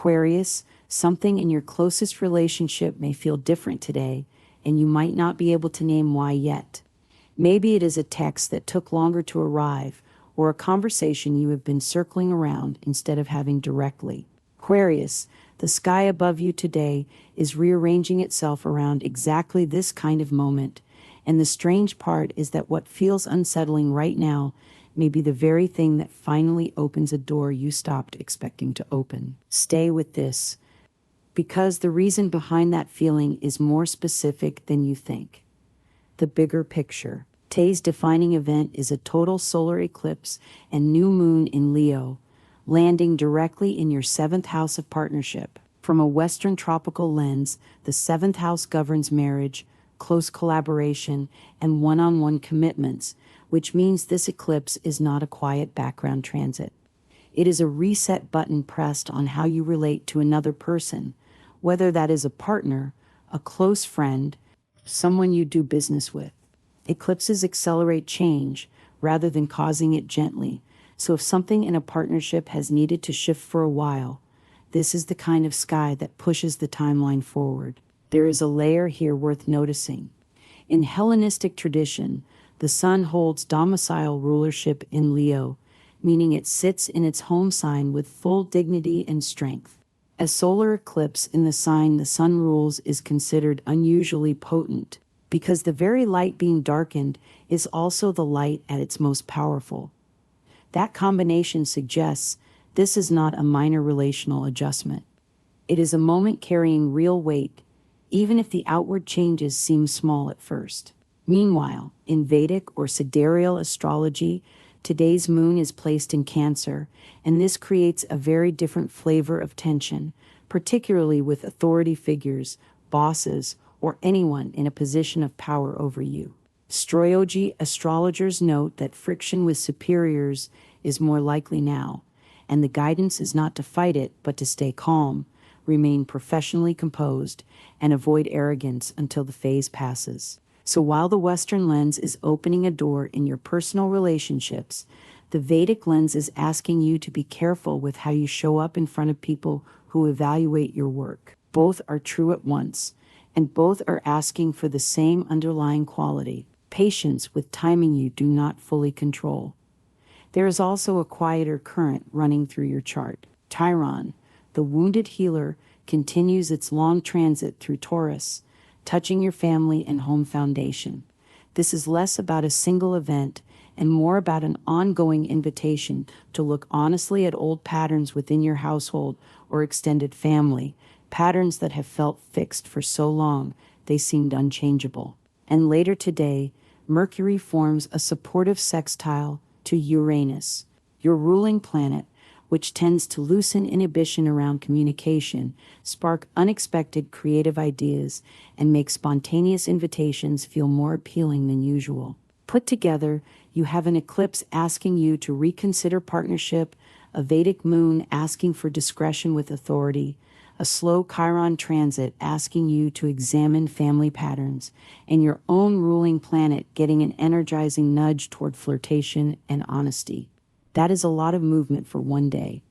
Aquarius, something in your closest relationship may feel different today, and you might not be able to name why yet. Maybe it is a text that took longer to arrive, or a conversation you have been circling around instead of having directly. Aquarius, the sky above you today is rearranging itself around exactly this kind of moment, and the strange part is that what feels unsettling right now may be the very thing that finally opens a door you stopped expecting to open. Stay with this, because the reason behind that feeling is more specific than you think. The bigger picture. Today's defining event is a total solar eclipse and new moon in Leo, landing directly in your 7th house of partnership. From a Western tropical lens, the 7th house governs marriage, close collaboration, and one-on-one commitments, which means this eclipse is not a quiet background transit. It is a reset button pressed on how you relate to another person, whether that is a partner, a close friend, someone you do business with. Eclipses accelerate change rather than causing it gently, so if something in a partnership has needed to shift for a while, this is the kind of sky that pushes the timeline forward. There is a layer here worth noticing. In Hellenistic tradition, the sun holds domicile rulership in Leo, meaning it sits in its home sign with full dignity and strength. A solar eclipse in the sign the sun rules is considered unusually potent, because the very light being darkened is also the light at its most powerful. That combination suggests this is not a minor relational adjustment. It is a moment carrying real weight, even if the outward changes seem small at first. Meanwhile, in Vedic or sidereal astrology, today's moon is placed in Cancer, and this creates a very different flavor of tension, particularly with authority figures, bosses, or anyone in a position of power over you. Astrology astrologers note that friction with superiors is more likely now, and the guidance is not to fight it, but to stay calm, remain professionally composed, and avoid arrogance until the phase passes. So while the Western lens is opening a door in your personal relationships, the Vedic lens is asking you to be careful with how you show up in front of people who evaluate your work. Both are true at once, and both are asking for the same underlying quality, patience with timing you do not fully control. There is also a quieter current running through your chart. Chiron, the wounded healer, continues its long transit through Taurus, touching your family and home foundation. This is less about a single event and more about an ongoing invitation to look honestly at old patterns within your household or extended family, patterns that have felt fixed for so long they seemed unchangeable. And later today, Mercury forms a supportive sextile to Uranus, your ruling planet, which tends to loosen inhibition around communication, spark unexpected creative ideas, and make spontaneous invitations feel more appealing than usual. Put together, you have an eclipse asking you to reconsider partnership, a Vedic moon asking for discretion with authority, a slow Chiron transit asking you to examine family patterns, and your own ruling planet getting an energizing nudge toward flirtation and honesty. That is a lot of movement for one day,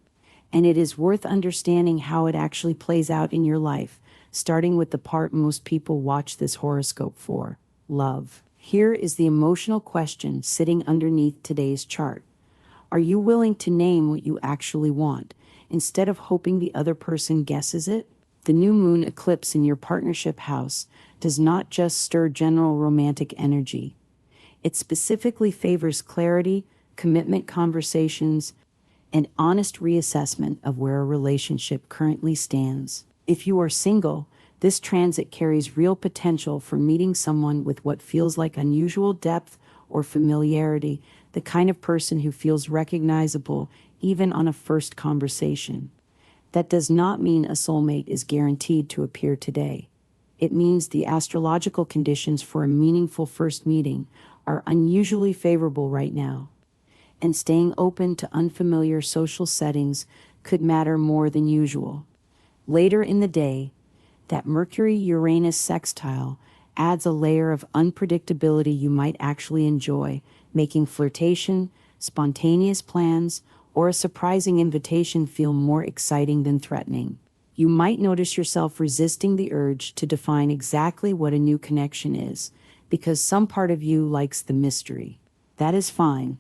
and it is worth understanding how it actually plays out in your life, starting with the part most people watch this horoscope for: love. Here is the emotional question sitting underneath today's chart. Are you willing to name what you actually want, instead of hoping the other person guesses it? The new moon eclipse in your partnership house does not just stir general romantic energy. It specifically favors clarity, commitment conversations, and honest reassessment of where a relationship currently stands. If you are single, this transit carries real potential for meeting someone with what feels like unusual depth or familiarity, the kind of person who feels recognizable even on a first conversation. That does not mean a soulmate is guaranteed to appear today. It means the astrological conditions for a meaningful first meeting are unusually favorable right now, and staying open to unfamiliar social settings could matter more than usual. Later in the day, that Mercury-Uranus sextile adds a layer of unpredictability you might actually enjoy, making flirtation, spontaneous plans, or a surprising invitation feel more exciting than threatening. You might notice yourself resisting the urge to define exactly what a new connection is, because some part of you likes the mystery. That is fine,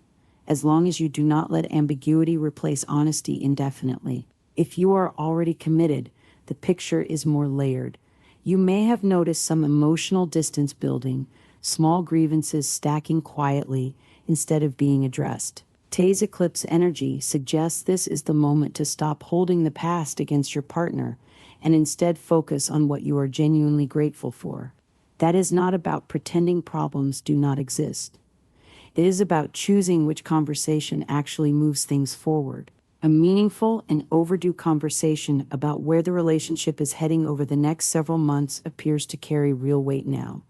as long as you do not let ambiguity replace honesty indefinitely. If you are already committed, the picture is more layered. You may have noticed some emotional distance building, small grievances stacking quietly instead of being addressed. Today's eclipse energy suggests this is the moment to stop holding the past against your partner and instead focus on what you are genuinely grateful for. That is not about pretending problems do not exist. It is about choosing which conversation actually moves things forward. A meaningful and overdue conversation about where the relationship is heading over the next several months appears to carry real weight now.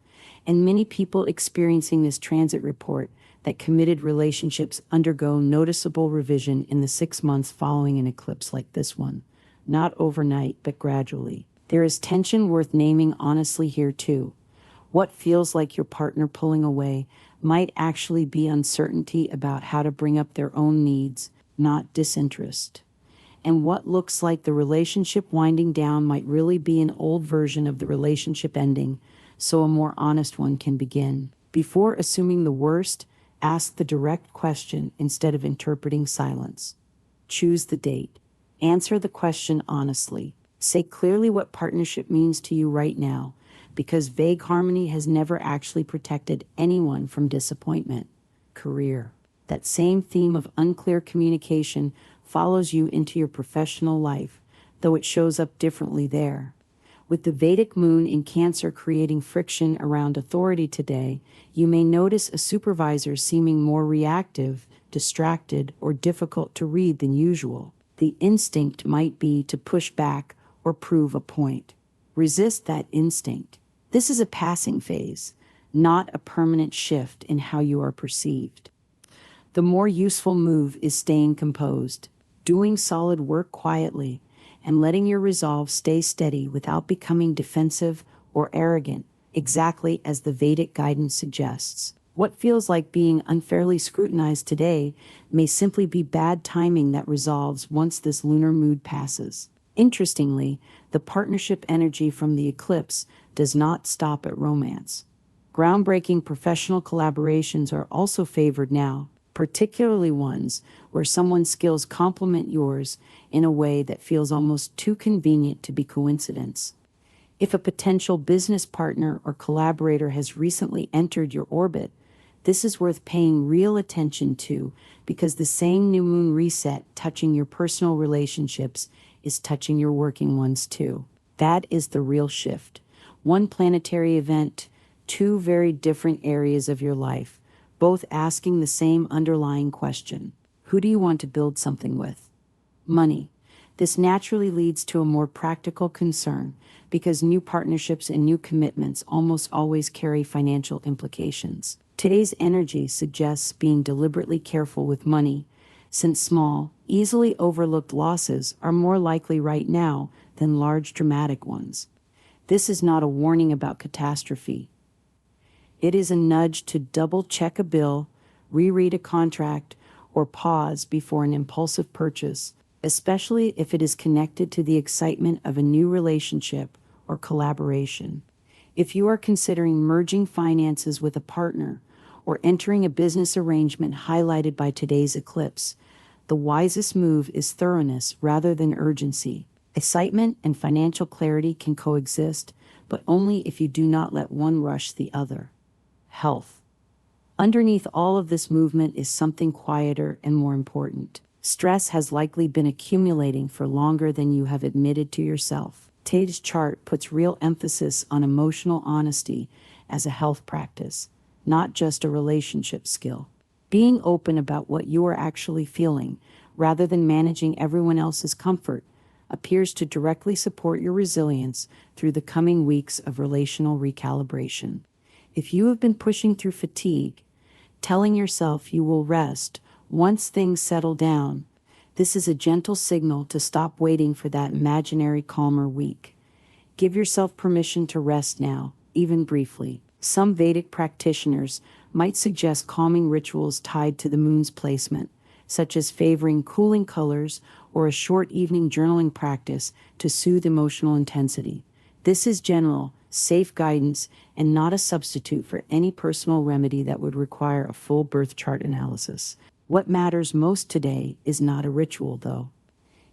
And many people experiencing this transit report that committed relationships undergo noticeable revision in the 6 months following an eclipse like this one. Not overnight, but gradually. There is tension worth naming honestly here too. What feels like your partner pulling away might actually be uncertainty about how to bring up their own needs, not disinterest. And what looks like the relationship winding down might really be an old version of the relationship ending, so a more honest one can begin. Before assuming the worst, ask the direct question instead of interpreting silence. Choose the date. Answer the question honestly. Say clearly what partnership means to you right now, because vague harmony has never actually protected anyone from disappointment. Career. That same theme of unclear communication follows you into your professional life, though it shows up differently there. With the Vedic moon in Cancer creating friction around authority today, you may notice a supervisor seeming more reactive, distracted, or difficult to read than usual. The instinct might be to push back or prove a point. Resist that instinct. This is a passing phase, not a permanent shift in how you are perceived. The more useful move is staying composed, doing solid work quietly, and letting your resolve stay steady without becoming defensive or arrogant, exactly as the Vedic guidance suggests. What feels like being unfairly scrutinized today may simply be bad timing that resolves once this lunar mood passes. Interestingly, the partnership energy from the eclipse does not stop at romance. Groundbreaking professional collaborations are also favored now, particularly ones where someone's skills complement yours in a way that feels almost too convenient to be coincidence. If a potential business partner or collaborator has recently entered your orbit, this is worth paying real attention to, because the same new moon reset touching your personal relationships is touching your working ones too. That is the real shift. One planetary event, two very different areas of your life, both asking the same underlying question. Who do you want to build something with? Money. This naturally leads to a more practical concern, because new partnerships and new commitments almost always carry financial implications. Today's energy suggests being deliberately careful with money, since small, easily overlooked losses are more likely right now than large dramatic ones. This is not a warning about catastrophe. It is a nudge to double-check a bill, reread a contract, or pause before an impulsive purchase, especially if it is connected to the excitement of a new relationship or collaboration. If you are considering merging finances with a partner or entering a business arrangement highlighted by today's eclipse, the wisest move is thoroughness rather than urgency. Excitement and financial clarity can coexist, but only if you do not let one rush the other. Health. Underneath all of this movement is something quieter and more important. Stress has likely been accumulating for longer than you have admitted to yourself. Today's chart puts real emphasis on emotional honesty as a health practice, not just a relationship skill. Being open about what you are actually feeling, rather than managing everyone else's comfort, appears to directly support your resilience through the coming weeks of relational recalibration. If you have been pushing through fatigue, telling yourself you will rest once things settle down, this is a gentle signal to stop waiting for that imaginary calmer week. Give yourself permission to rest now, even briefly. Some Vedic practitioners might suggest calming rituals tied to the moon's placement, such as favoring cooling colors or a short evening journaling practice to soothe emotional intensity. This is general, safe guidance and not a substitute for any personal remedy that would require a full birth chart analysis. What matters most today is not a ritual, though.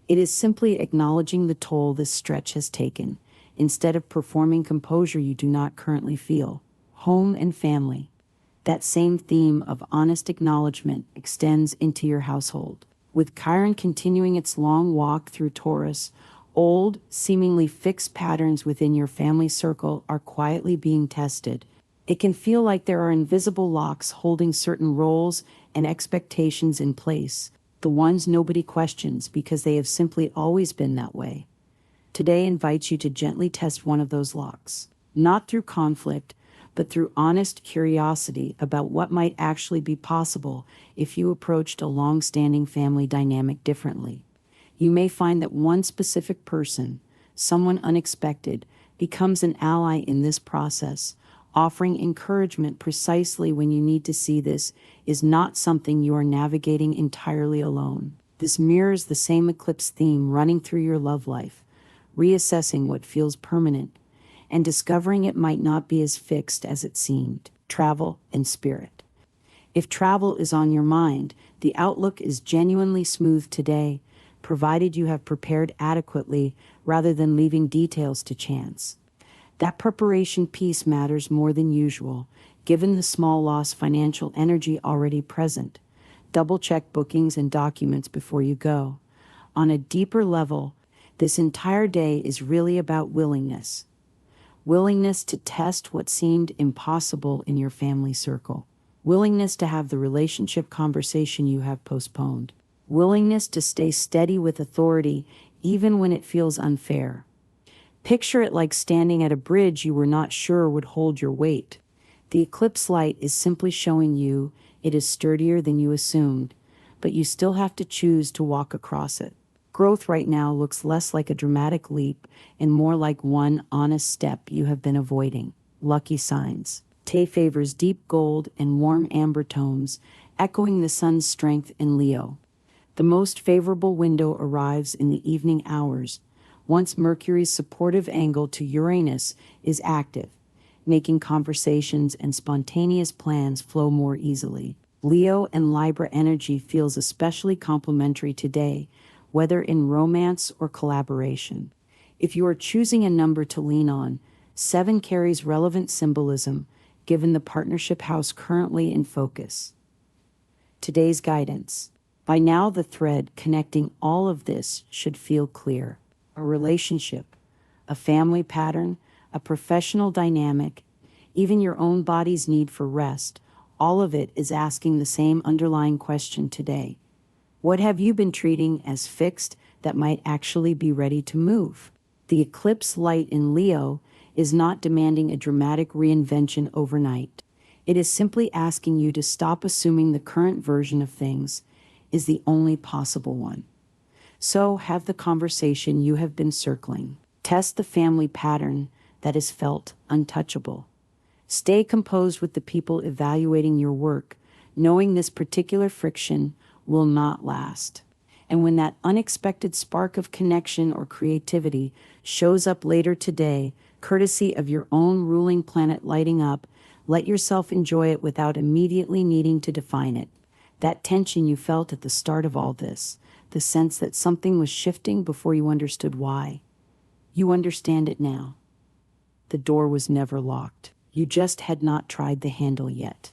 It is simply acknowledging the toll this stretch has taken, instead of performing composure you do not currently feel. Home and family. That same theme of honest acknowledgement extends into your household. With Chiron continuing its long walk through Taurus, old, seemingly fixed patterns within your family circle are quietly being tested. It can feel like there are invisible locks holding certain roles and expectations in place, the ones nobody questions because they have simply always been that way. Today invites you to gently test one of those locks, not through conflict, but through honest curiosity about what might actually be possible if you approached a long-standing family dynamic differently. You may find that one specific person, someone unexpected, becomes an ally in this process, offering encouragement precisely when you need to see this is not something you are navigating entirely alone. This mirrors the same eclipse theme running through your love life, reassessing what feels permanent and discovering it might not be as fixed as it seemed. Travel and spirit. If travel is on your mind, the outlook is genuinely smooth today, provided you have prepared adequately rather than leaving details to chance. That preparation piece matters more than usual, given the small loss financial energy already present. Double-check bookings and documents before you go. On a deeper level, this entire day is really about willingness. Willingness to test what seemed impossible in your family circle. Willingness to have the relationship conversation you have postponed. Willingness to stay steady with authority even when it feels unfair. Picture it like standing at a bridge you were not sure would hold your weight. The eclipse light is simply showing you it is sturdier than you assumed, but you still have to choose to walk across it. Growth right now looks less like a dramatic leap and more like one honest step you have been avoiding. Lucky signs. Tay favors deep gold and warm amber tones, echoing the sun's strength in Leo. The most favorable window arrives in the evening hours, once Mercury's supportive angle to Uranus is active, making conversations and spontaneous plans flow more easily. Leo and Libra energy feels especially complementary today, whether in romance or collaboration. If you are choosing a number to lean on, 7 carries relevant symbolism, given the partnership house currently in focus. Today's guidance. By now, the thread connecting all of this should feel clear. A relationship, a family pattern, a professional dynamic, even your own body's need for rest, all of it is asking the same underlying question today. What have you been treating as fixed that might actually be ready to move? The eclipse light in Leo is not demanding a dramatic reinvention overnight. It is simply asking you to stop assuming the current version of things is the only possible one. So have the conversation you have been circling. Test the family pattern that is felt untouchable. Stay composed with the people evaluating your work, knowing this particular friction will not last. And when that unexpected spark of connection or creativity shows up later today, courtesy of your own ruling planet lighting up, let yourself enjoy it without immediately needing to define it. That tension you felt at the start of all this, the sense that something was shifting before you understood why. You understand it now. The door was never locked. You just had not tried the handle yet.